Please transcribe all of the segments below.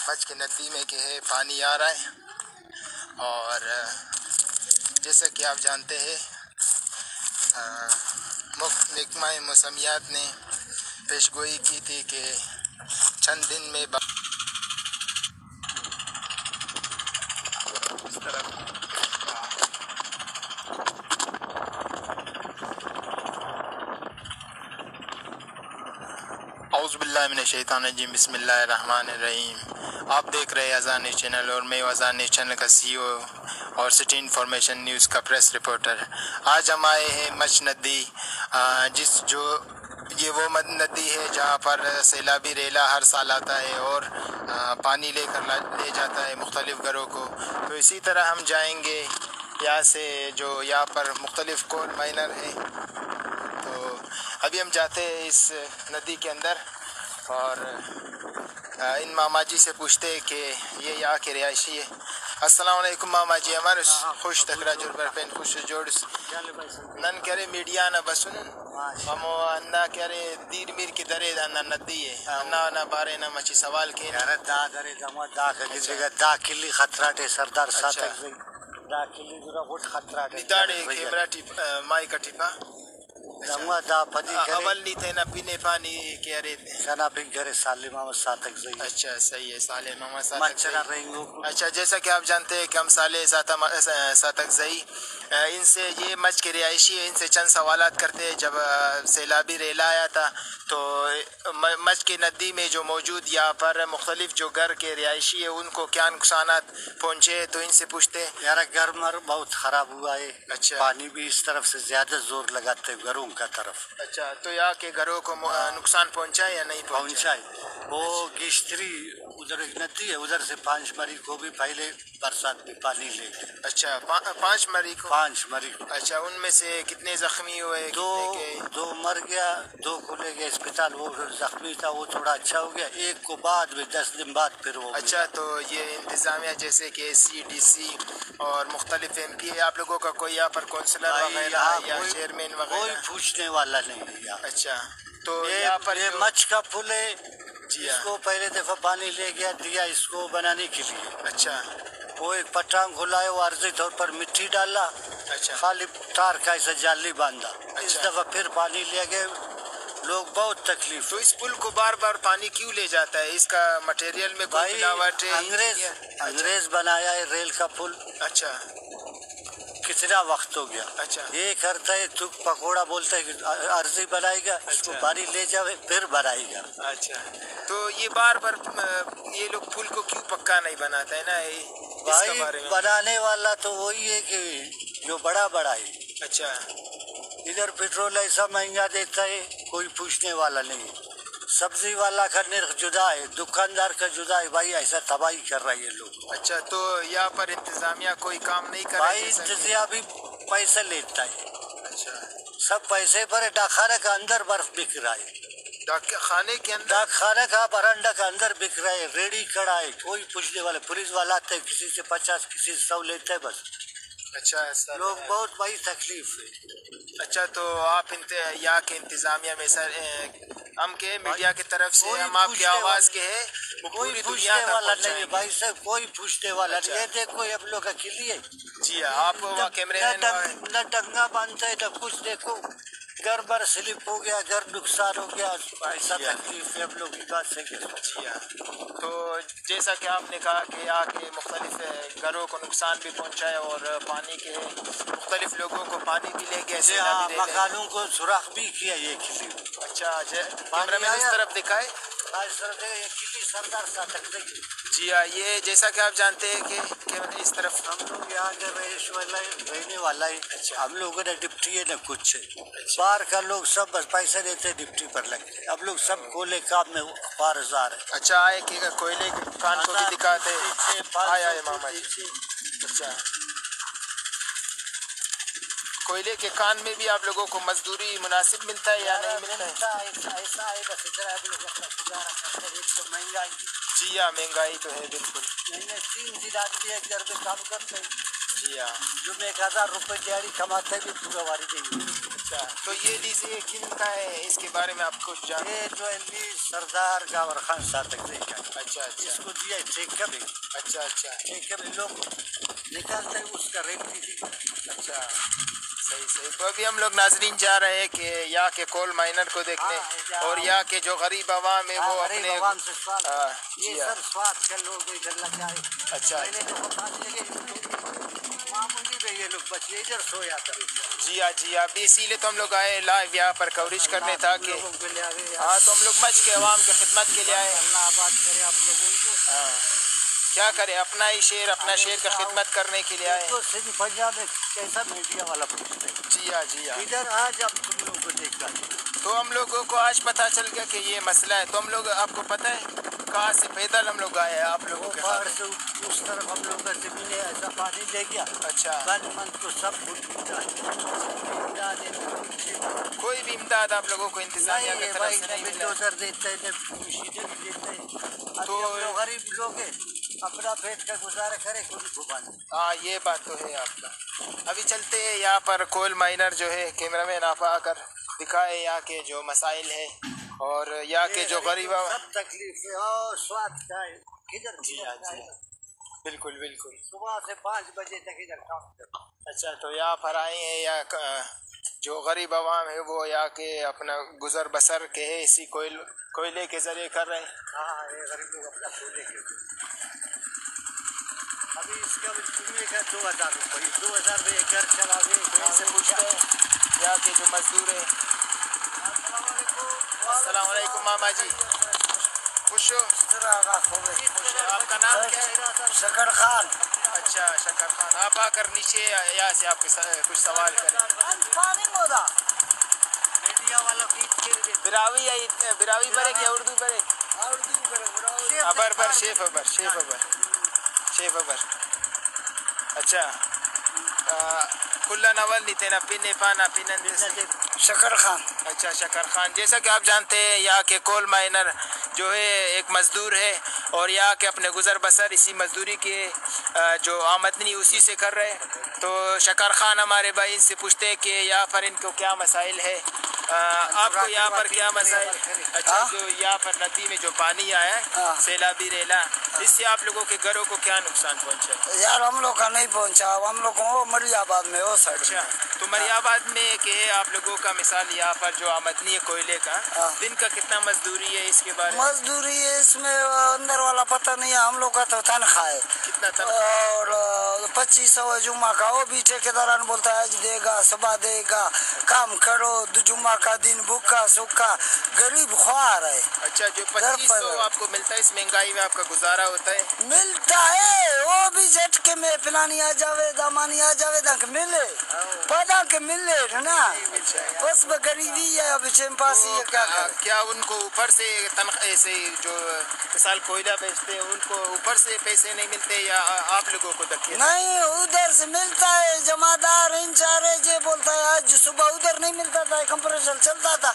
Much के नदी में के है पानी आ रहा है। और जैसा कि आप जानते हैं महकमा मौसमियात ने पेशगोई की थी कि चंद दिन में इस तरफ औज़ुबिल्लाहिमिनश्शैतानिर्रजीम बिस्मिल्लाहिर्रहमानिर्रहीम। आप देख रहे हैं अज़ान चैनल और मैं अज़ान चैनल का CEO और सिटी इन्फॉर्मेशन न्यूज़ का प्रेस रिपोर्टर। आज हम आए हैं मच नदी, ये वो नदी है जहाँ पर सैलाबी रेला हर साल आता है और पानी लेकर ले जाता है मुख्तलिफ घरों को। तो इसी तरह हम जाएंगे यहाँ से, जो यहाँ पर मुख्तलिफ कोल माइनर है। तो अभी हम जाते हैं इस नदी के अंदर और इन मामा जी से पूछते हैं कि ये यहाँ के रिहायशी है। अस्सलाम वालेकुम मामा जी। हमारे खुश तकरा जुर्बर पेन खुश जोड़ नन करे मीडिया न बसुन ममो अन्ना करे दीर मीर की दरे अन्ना नदी है अन्ना ना बारे ना मची सवाल के दा दरे दमा दा के दा किली खतरा टे सरदार सातक से दा किली दूरा बहुत खतरा टे दाड़े कैमरा टिप माई का टिपा दमा दा पदी करे अवल नहीं थे ना पीने पानी के अरे सना पिन करे साले मामा सातक से। अच्छा सही है, साले मामा सातक मच्छरा रहेंगे। अच्छा, जैसा कि आप जानते हैं कि हम साले सातक जई इनसे ये मच के रिहायशी है, इनसे चंद सवालात करते हैं। जब सैलाबी रेला आया था तो मच के नदी में जो मौजूद यहाँ पर मुख्तलिफ जो घर के रिहायशी है उनको क्या नुकसानात पहुँचे, तो इनसे पूछते हैं। यार घर मर बहुत खराब हुआ है। अच्छा, पानी भी इस तरफ से ज्यादा जोर लगाते हैं घरों का तरफ। अच्छा, तो यहाँ के घरों को नुकसान पहुँचा या नहीं पहुँचा? वो गिश्तरी उधर एक नदी है, उधर से 5 मरी को भी पहले बरसात में पानी ले गए। अच्छा, 5 मरी को? 5 मरी को। अच्छा, उनमें से कितने जख्मी हुए? दो मर गया, 2 को ले गए अस्पताल। वो जख्मी था वो थोड़ा अच्छा हो गया, एक को बाद में 10 दिन बाद फिर वो। अच्छा, तो ये इंतजामिया जैसे कि CDC और मुख्तलिफ MP आप लोगों का कोई यहाँ पर काउंसलर वगैरह या चेयरमैन वगैरह? कोई पूछने वाला नहीं है। अच्छा, तो यहाँ पर ये मच का पुल है जी, इसको पहले दफा पानी ले गया दिया इसको बनाने के लिए। अच्छा, वो एक पटांग खुला है, वो अर्जी तौर पर मिट्टी डाला। अच्छा, खाली तार का ऐसा जाली बांधा। अच्छा, इस दफा फिर पानी ले गए, लोग बहुत तकलीफ। तो इस पुल को बार बार पानी क्यों ले जाता है? इसका मटेरियल में कोई मिलावट है? अंग्रेज बनाया है रेल का पुल। अच्छा, कितना वक्त हो गया। अच्छा, ये करता है तू पकोड़ा बोलता है अर्जी बनाएगा। अच्छा, इसको पानी ले जावे फिर बनाएगा। अच्छा, तो ये बार बार ये लोग पुल को क्यों पक्का नहीं बनाता है ना? भाई बनाने वाला तो वही है कि जो बड़ा है। अच्छा, इधर पेट्रोल ऐसा महंगा देता है, कोई पूछने वाला नहीं। सब्जी वाला का निर्ख जुदा है, दुकानदार का जुदा है। भाई ऐसा तबाही कर रहा है ये लोग। अच्छा, तो यहाँ पर इंतजामिया कोई काम नहीं कर रहा? भाई इंतजामिया भी पैसा लेता है। अच्छा, सब पैसे पर। डाकखाने का अंदर बर्फ बिक रहा है। डाकखाने के अंदर? डाकखाने का बरांडा का अंदर बिक रहा है। रेडी खड़ा है, कोई पूछने वाला। पुलिस वाला आते है, किसी से 50 किसी से 100 लेते है बस। अच्छा, लोग बहुत बड़ी तकलीफ है। अच्छा, तो आप यहाँ के इंतजामिया में सर हम के मीडिया की तरफ से हम आपकी आवाज के है, कोई पूछने वाला नहीं है भाई साहब, कोई पूछने वाला नहीं। ये देखो ये लोग अकेली है। जी हाँ, आप कैमरे न डंगा बांधते है न कुछ। देखो घर बार स्लिप हो गया, घर नुकसान हो गया। ऐसा तकलीफ है हम लोग की बात से। जी हाँ, तो जैसा कि आपने कहा कि यहाँ के मुख्तलिफ घरों को नुकसान भी पहुँचा है और पानी के मुख्तलिफ लोगों को पानी भी ले गया, मकानों को सुराख भी किया ये किली। अच्छा, कैमरा में इस तरफ दिखाए। सरदार सातक जी हाँ, ये जैसा कि आप जानते हैं कि इस तरफ हम लोग यहाँ के रहने वाला है। अच्छा, हम लोगों ने डिप्टी है न कुछ। अच्छा, बाहर का लोग सब बस पैसे देते डिप्टी पर लगते। अब लोग सब कोयले काम में बारजार है। अच्छा, आए कि कोयले कान को भी दिखाते आए मामा जी। अच्छा, कोयले के कान में भी आप लोगों को मजदूरी मुनासिब मिलता है या नहीं मिलता है? ऐसा है बस इधर आप लोग अपना गुजारा करते हैं। एक तो महंगाई। जी हाँ, महंगाई तो है बिल्कुल। 3 दिन आदमी एक घर में काम करते हैं। जी हाँ। जो में 1000 रुपये दिहाड़ी कमाते भी पूरा वारी नहीं। अच्छा, तो ये लीजिए किन का है, इसके बारे में आप कुछ जान? ये जो है सरदार गावर खान साहब तक नहीं का। अच्छा अच्छा। इसको दिया ठेका भी। अच्छा अच्छा। ठेका भी लोग निकालते हैं, उसका रेट भी देगा। अच्छा, सही सही। तो अभी हम लोग नाजरीन जा रहे हैं कि यहाँ के कोल माइनर को देखने, हाँ, और यहाँ के जो गरीब आवाम है वो अपने ये सर स्वाद के लोग इधर लग जाए। अच्छा पहले तो मामूली में ये लोग बच्चे इधर सोया करे। जी हाँ जी हाँ। अभी इसीलिए तो हम लोग आए लाइव यहाँ पर कवरेज करने था कि हाँ, तो हम लोग मच के आवाम की खिदमत के लिए आए। अल्लाह आबाद करे आप लोगों को। हाँ, क्या करें, अपना ही शेर अपना शेर का खिदमत करने के लिए आए। तो सिंध पंजाब में कैसा मीडिया वाला पूछते हैं। जी हाँ जी हाँ। इधर आज अब तुम लोगों को देखा तो हम लोगों को आज पता चल गया कि ये मसला है। तो हम लोग, आपको पता है कहाँ से पैदल हम लोग आए हैं आप लोगों के बाहर से उस तरफ हम लोग का जमीन ऐसा पानी ले गया। अच्छा, मन तो सब भूल कोई भी इमदाद आप लोगों को इंतजामिया की तरफ से नहीं मिला? बुलडोजर देते हैं, मशीनें भी देते हैं। तो गरीब लोग हैं, अपना पेट का गुजारा करे, कोई भुगतान। हाँ, ये बात तो है आपका। अभी चलते हैं यहाँ पर कोल माइनर जो है, कैमरामैन आप आकर दिखाए यहाँ के जो मसाइल है और यहाँ के जो गरीब सब तकलीफ है और स्वाद का है। किधर जी हाँ जी हाँ, बिल्कुल बिल्कुल। सुबह से 5 बजे तक इधर काम करते। अच्छा, तो यहाँ पर आए हैं या जो गरीब आवाम है वो यहाँ के अपना गुजर बसर के है इसी कोयले के जरिए कर रहे हैं। हाँ, ये गरीब लोग अपना कोयले के। अभी इसका जुम्मे का 2000 रुपये, 2000 में घर चलावे। से पूछते हैं यहाँ के जो मजदूर है। अस्सलाम वालेकुम मामा जी, खुश हो? आपका नाम क्या है? शकर खान। अच्छा, शकर खान। आप आकर नीचे यहाँ से आपके कुछ सवाल करें। मीडिया वालों की बिरावी बरे क्या उर्दू बरे? अबर बर शेफ अबर शेफ अबर। अच्छा, खुला नवल नीते पिने पाना पिनन शकर खान। अच्छा, शकर खान। जैसा कि आप जानते हैं यहाँ के कोल माइनर जो है एक मज़दूर है और यहाँ के अपने गुज़र बसर इसी मज़दूरी के जो आमदनी उसी से कर रहे हैं। तो शकर खान हमारे भाई इनसे पूछते हैं कि यहाँ पर इनको क्या मसाइल है, आपको यहाँ पर क्या मसाइल? अच्छा, जो यहाँ पर नदी में जो पानी आया है सैलाबी रेला, इससे आप लोगों के घरों को क्या नुकसान पहुँचा? यार हम लोग का नहीं पहुँचा, हम लोग को मरियाबाद में हो साइड। अच्छा, तो मरियाबाद में के है आप लोगों का मिसाल यहाँ पर जो आमदनी है कोयले का, दिन का कितना मजदूरी है इसके बारे में? मजदूरी है इसमें अंदर वाला पता नहीं है, हम लोग का तो तनख्वाह है। कितना तनख्वाह? और 2500 जुम्मा का, वो भी ठेकेदार बोलता है आज देगा सुबह देगा, काम करो। जुम्मा का दिन भूखा सूखा गरीब ख्वार है। अच्छा, जो 2500 आपको मिलता है इस महंगाई में आपका गुजारा होता है? मिलता है, वो भी झटके में पिलानी आ जावे दामानी आ जावे तक मिले पता के मिले ना, बस गरीबी है। अब चंपासी है क्या उनको ऊपर से तनख्वाह से जो मिसाल कोयला बेचते हैं उनको ऊपर से पैसे नहीं मिलते या आप लोगों को धक्के? नहीं, उधर से मिलता है। जमादार इंचार्ज ये बोलता है आज सुबह उधर नहीं मिलता था, कंप्रेसर चलता था,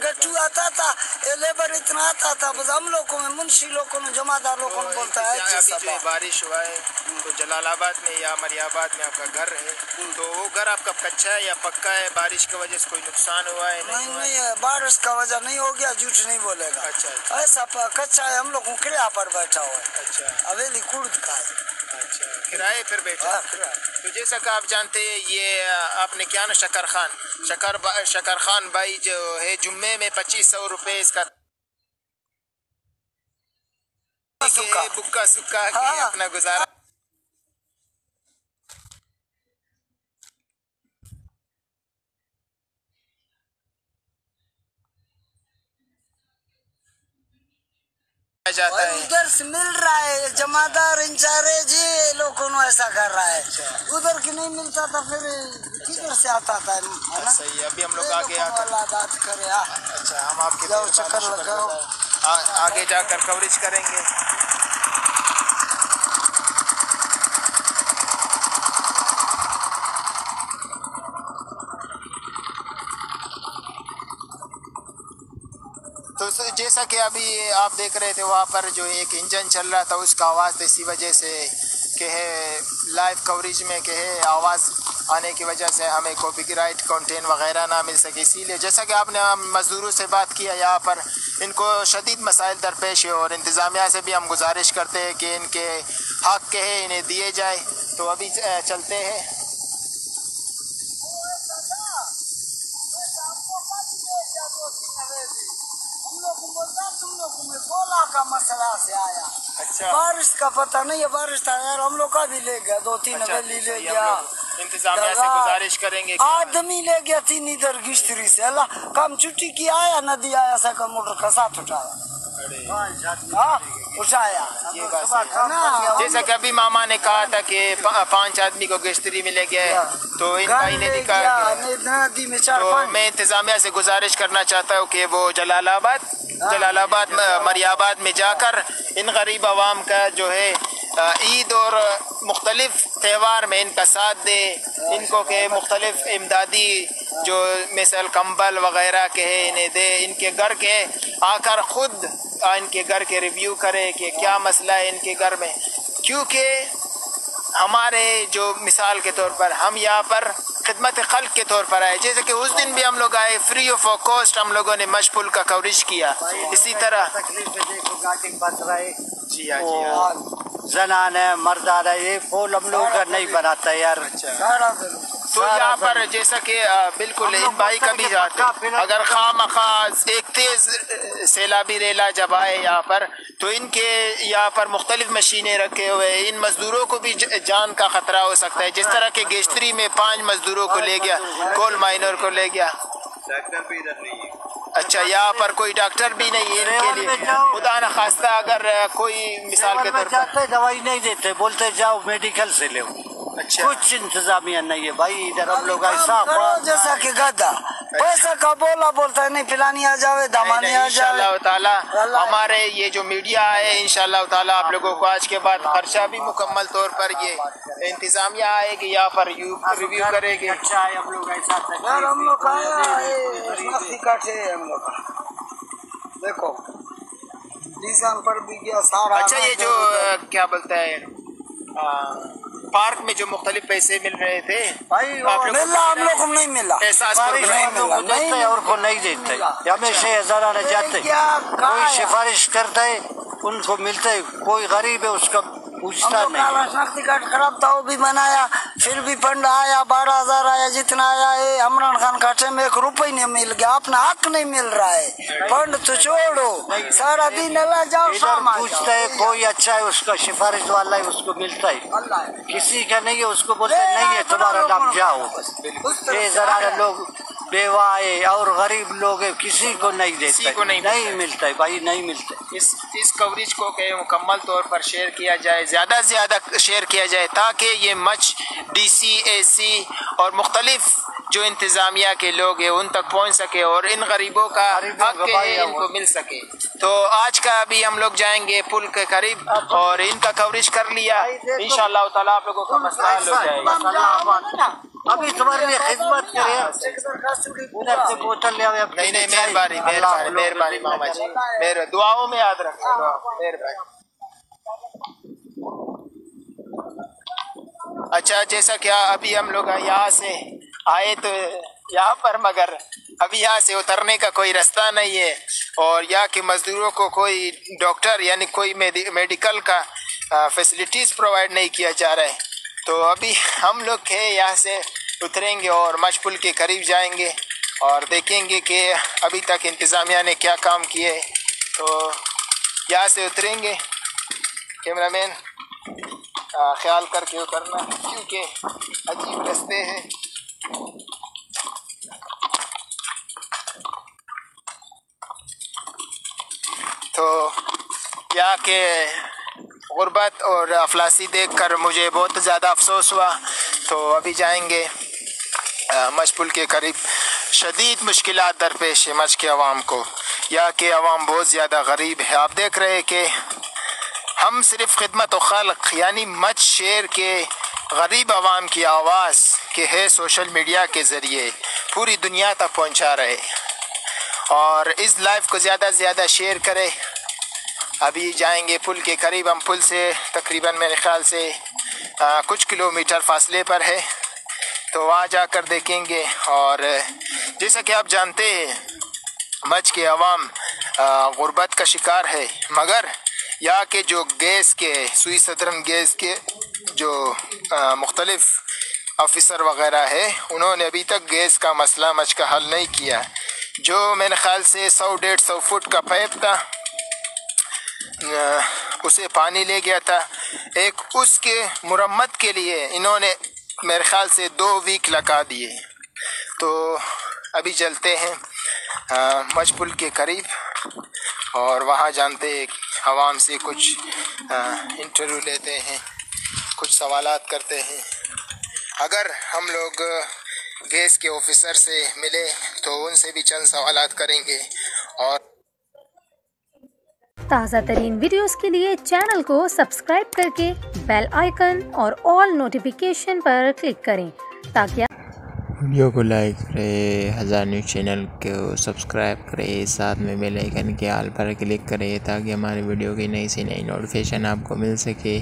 गट्टू आता था, लेबर इतना आता था। बस हम लोगों में मुंशी लोगों में जमादार लोगों में बोलता है जो बारिश हुआ है तो जलालाबाद में या मरियाबाद में आपका घर है, तो वो घर आपका कच्चा है या पक्का है? बारिश की वजह से कोई नुकसान हुआ है? नहीं है, बारिश का वजह नहीं हो गया, झूठ नहीं बोलेगा। अच्छा, ऐसा कच्चा है, हम लोग किराया पर बैठा हुआ है। अच्छा, हवेली कुर्द का है। अच्छा, किराए पर बैठा। तो जैसा कि आप जानते हैं ये आपने क्या ना शकर खान भाई जो है जुम्मे में 2500 रुपये इसका बुक्का सुक्का अपना गुजारा। जाता है उधर से मिल रहा है, जमादार इंचार्ज ये लोगों को ऐसा कर रहा है। उधर की नहीं मिलता था फिर किधर से आता था, है ना? सही है। अभी हम लोग आगे आकर बात करें। अच्छा, हम आपके चक्कर लगाओ, आगे जाकर कवरेज करेंगे। तो जैसा कि अभी आप देख रहे थे वहाँ पर जो एक इंजन चल रहा था उसका आवाज़ था, इसी वजह से कि लाइव कवरेज में कि आवाज़ आने की वजह से हमें कॉपीराइट कंटेंट वगैरह ना मिल सके। इसीलिए जैसा कि आपने मज़दूरों से बात किया, यहाँ पर इनको शदीद मसाइल दरपेश है और इंतज़ामिया से भी हम गुजारिश करते हैं कि इनके हक़ के हैं इन्हें दिए जाए। तो अभी चलते हैं। का मसला से आया। अच्छा, बारिश का पता नहीं है, बारिश था यार, हम लोग का भी ले गया, 2-3 हवेली ले गया। इंतजामिया से गुजारिश करेंगे, आदमी ले गया 3 इधर गिश्तरी से। अल्लाह काम छुट्टी की आया, नदी आया, साइकिल मोटर का साथ उठाया, उठाया। ये बात जैसा कि अभी मामा ने कहा था कि 5 आदमी को गिश्तरी में ले गया, तो इनका इन्हें दिखा। नदी में 4-5। तो मैं इंतजामिया से गुजारिश करना चाहता हूँ कि वो जलालाबाद मरियाबाद में जाकर इन गरीब आवाम का जो है ईद और मुख्तलिफ त्यौहार में इनका साथ दे, इनको के मुख्तलिफ इमदादी जो मिसल कंबल वगैरह के है इन्हें दे, इनके घर के आकर ख़ुद इनके घर के रिव्यू करे कि क्या मसला है इनके घर में। क्योंकि हमारे जो मिसाल के तौर पर हम यहाँ पर खिदमत खल्क के तौर पर आए, जैसे कि उस दिन भी हम लोग आए फ्री ऑफ कॉस्ट, हम लोगों ने मशपुल का कवरेज किया। इसी तरह जी हाँ जनान है मर्दान है, ये फूल हम लोग का नहीं बनाता यार। तो यहाँ पर जैसा कि बिल्कुल इन भाई का भी अगर खामखा एक तेज सैलाबी रेला जब आए यहाँ पर, तो इनके यहाँ पर मुख्तलिफ मशीनें रखे हुए, इन मजदूरों को भी जान का खतरा हो सकता है। जिस तरह के गेश्तरी में 5 मजदूरों को ले गया, कोल माइनर को ले गया। डॉक्टर भी इधर नहीं है। अच्छा, यहाँ पर कोई डॉक्टर भी नहीं है इनके लिए। खुदा न खास्ता अगर कोई मिसाल के तौर पर दवाई नहीं देते, बोलते जाओ मेडिकल से ले। अच्छा, कुछ इंतजामिया नहीं है भाई इधर। हम लोग ऐसा जैसा कि गधा पैसा का बोलता है, नहीं पिलानी आ जावे, दामानी आ जावे। इंशाअल्लाह ताला हमारे ये जो मीडिया है, इंशाअल्लाह ताला आप लोगों को आज के बाद खर्चा भी मुकम्मल तौर पर ये इंतजामिया आएगी, यहाँ पर रिव्यू करेगी। अच्छा है, हम लोग ऐसा यार हम लोग काटे हम लोग देखो निशान पर भी गया सारा। अच्छा, ये जो क्या बोलता है पार्क में जो मुख्तलिफ पैसे मिल रहे थे भाई, मिला हम लोग को नहीं मिला, एहसास नहीं और को नहीं देते। हमें 6,000 आने जाते, कोई सिफारिश करता है उनको मिलता है, कोई गरीब है उसका पूछता नहीं। शनाख्ती कार्ड खराब था वो भी बनाया, फिर भी फंड आया 12,000 आया, जितना आया है। इमरान खान खाते में 1 रुपये नहीं मिल गया, अपना हक नहीं मिल रहा है। फंड तो छोड़ो, सारा दिन अल्लाह जाओ शाम पूछता है, कोई अच्छा है उसका सिफारिश वाला है उसको मिलता है, किसी का नहीं है उसको बोलते नहीं है तुम्हारा नाम जाओ। ये जरा लोग बेवा है और गरीब लोग है, किसी को नहीं देते, नहीं मिलता है भाई, नहीं मिलता। इस कवरेज को मुकम्मल तौर पर शेयर किया जाए, ज़्यादा से ज़्यादा शेयर किया जाए, ताकि ये मच DC AC और मुख्तलिफ जो इंतज़ामिया के लोग हैं उन तक पहुँच सके और इन गरीबों का हक इनको मिल सके। तो आज का अभी हम लोग जाएंगे पुल के करीब और इनका कवरेज कर लिया, इंशाअल्लाह ताला आप लोगों का मसला हल हो जाएगा। अभी तुम्हारे लिए खिदमत करें, उधर से बोतल ले आवे। नहीं, मेहरबानी मामा जी, मेरे दुआओं में याद रखें, मेहरबानी। अच्छा, जैसा क्या अभी हम लोग यहाँ से आए तो यहाँ पर, मगर अभी यहाँ से उतरने का कोई रास्ता नहीं है और यहाँ के मजदूरों को कोई डॉक्टर यानी कोई मेडिकल का फैसिलिटीज़ प्रोवाइड नहीं किया जा रहा है। तो अभी हम लोग के यहाँ से उतरेंगे और मशपुल के करीब जाएंगे और देखेंगे कि अभी तक इंतज़ामिया ने क्या काम किए। तो यहाँ से उतरेंगे, कैमरामैन ख्याल करके उतरना क्योंकि अजीब रास्ते हैं। तो यहाँ के गुर्बत और अफलासी देखकर मुझे बहुत ज़्यादा अफसोस हुआ। तो अभी जाएंगे मशपुल के करीब। शदीद मुश्किलात दरपेश है मच के अवाम को, यहाँ के अवाम बहुत ज़्यादा गरीब है। आप देख रहे हैं कि हम सिर्फ खिदमत खल्क यानी मच शेर के गरीब अवाम की आवाज़ के है सोशल मीडिया के ज़रिए पूरी दुनिया तक पहुँचा रहे और इस लाइव को ज़्यादा से ज़्यादा शेयर करें। अभी जाएंगे पुल के करीब, हम पुल से तकरीबन मेरे ख्याल से कुछ किलोमीटर फासले पर है, तो वहाँ जाकर देखेंगे। और जैसा कि आप जानते हैं मच के अवाम गुर्बत का शिकार है, मगर यहाँ के जो गैस के सुई सदरन गैस के जो मुख्तलिफ ऑफिसर वगैरह है, उन्होंने अभी तक गैस का मसला मच का हल नहीं किया। जो मेरे ख़्याल से 100-150 फुट का पाइप था, उसे पानी ले गया था। एक उसके मुरम्मत के लिए इन्होंने मेरे ख़्याल से 2 वीक लगा दिए। तो अभी चलते हैं मजपुल के करीब और वहाँ जानते हैं, आवाम से कुछ इंटरव्यू लेते हैं, कुछ सवालात करते हैं। अगर हम लोग गैस के ऑफिसर से मिले तो उनसे भी चंद सवालात करेंगे। और ताज़ा तरीन वीडियोस के लिए चैनल को सब्सक्राइब करके बेल आइकन और ऑल नोटिफिकेशन पर क्लिक करें ताकि वीडियो को लाइक करें, हज़ार न्यूज़ चैनल को सब्सक्राइब करें, साथ में बेल आइकन के ऑल पर क्लिक करें ताकि हमारे वीडियो की नई से नई नोटिफिकेशन आपको मिल सके।